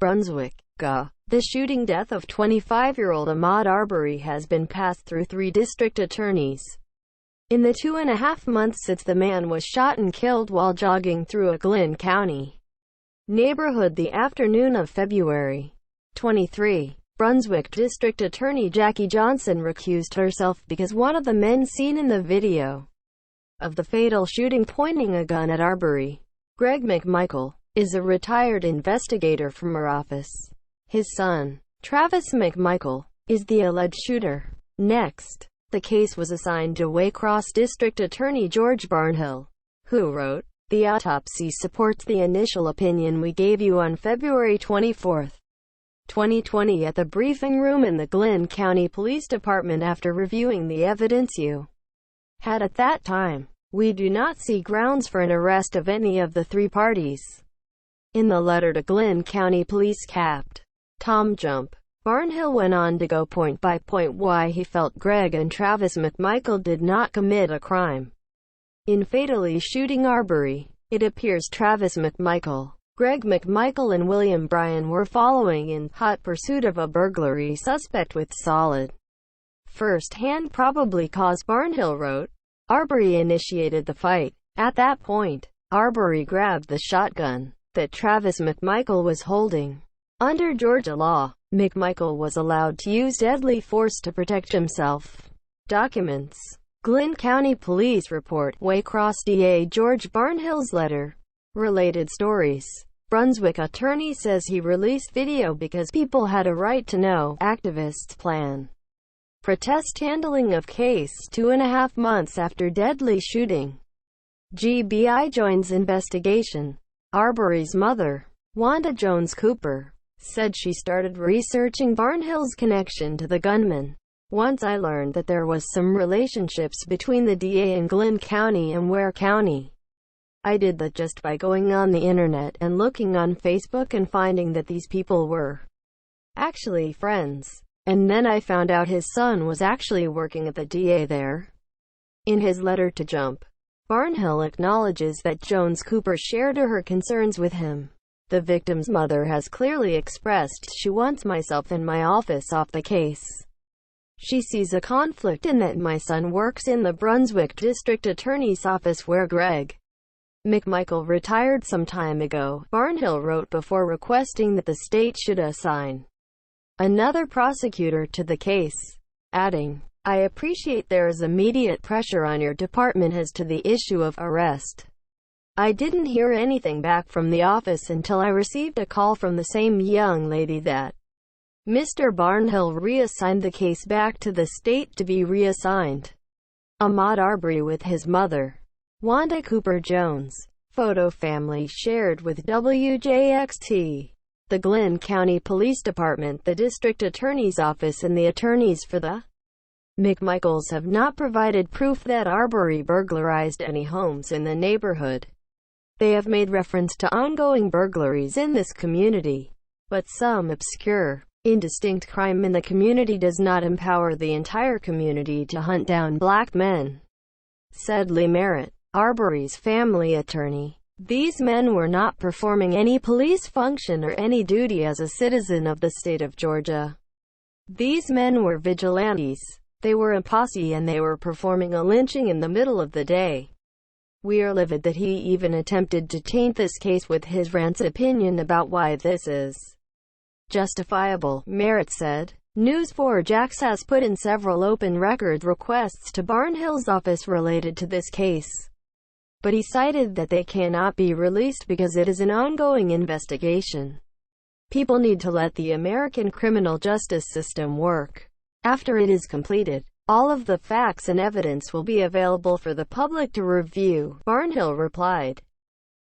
Brunswick, GA. The shooting death of 25-year-old Ahmaud Arbery has been passed through 3 district attorneys in the 2.5 months since the man was shot and killed while jogging through a Glynn County neighborhood the afternoon of February 23. Brunswick District Attorney Jackie Johnson recused herself because one of the men seen in the video of the fatal shooting pointing a gun at Arbery, Greg McMichael, is a retired investigator from her office. His son, Travis McMichael, is the alleged shooter. Next, the case was assigned to Waycross District Attorney George Barnhill, who wrote, "The autopsy supports the initial opinion we gave you on February 24, 2020 at the briefing room in the Glynn County Police Department after reviewing the evidence you had at that time. We do not see grounds for an arrest of any of the 3 parties." In the letter to Glynn County Police Capt. Tom Jump, Barnhill went on to go point by point why he felt Greg and Travis McMichael did not commit a crime in fatally shooting Arbery. It appears Travis McMichael, Greg McMichael and William Bryan were following in hot pursuit of a burglary suspect with solid first-hand probably cause. Barnhill wrote, Arbery initiated the fight. At that point, Arbery grabbed the shotgun that Travis McMichael was holding. Under Georgia law, McMichael was allowed to use deadly force to protect himself. Documents. Glynn County Police Report. Waycross DA George Barnhill's letter. Related stories. Brunswick attorney says he released video because people had a right to know. Activists plan protest handling of case 2.5 months after deadly shooting. GBI joins investigation. Arbery's mother, Wanda Jones Cooper, said she started researching Barnhill's connection to the gunman once I learned that there was some relationships between the DA in Glynn County and Ware County. I did that just by going on the internet and looking on Facebook and finding that these people were actually friends. And then I found out his son was actually working at the DA there. In his letter to Jump, Barnhill acknowledges that Jones Cooper shared her concerns with him. The victim's mother has clearly expressed she wants myself and my office off the case. She sees a conflict in that my son works in the Brunswick District Attorney's office where Greg McMichael retired some time ago, Barnhill wrote before requesting that the state should assign another prosecutor to the case, adding, I appreciate there is immediate pressure on your department as to the issue of arrest. I didn't hear anything back from the office until I received a call from the same young lady that Mr. Barnhill reassigned the case back to the state to be reassigned. Ahmaud Arbery with his mother, Wanda Cooper Jones. Photo family shared with WJXT. The Glynn County Police Department, the District Attorney's Office and the attorneys for the McMichaels have not provided proof that Arbery burglarized any homes in the neighborhood. They have made reference to ongoing burglaries in this community, but some obscure, indistinct crime in the community does not empower the entire community to hunt down black men, said Lee Merritt, Arbery's family attorney. These men were not performing any police function or any duty as a citizen of the state of Georgia. These men were vigilantes. They were a posse and they were performing a lynching in the middle of the day. We are livid that he even attempted to taint this case with his rancid opinion about why this is justifiable, Merritt said. News 4 Jax has put in several open record requests to Barnhill's office related to this case, but he cited that they cannot be released because it is an ongoing investigation. People need to let the American criminal justice system work. After it is completed, all of the facts and evidence will be available for the public to review, Barnhill replied.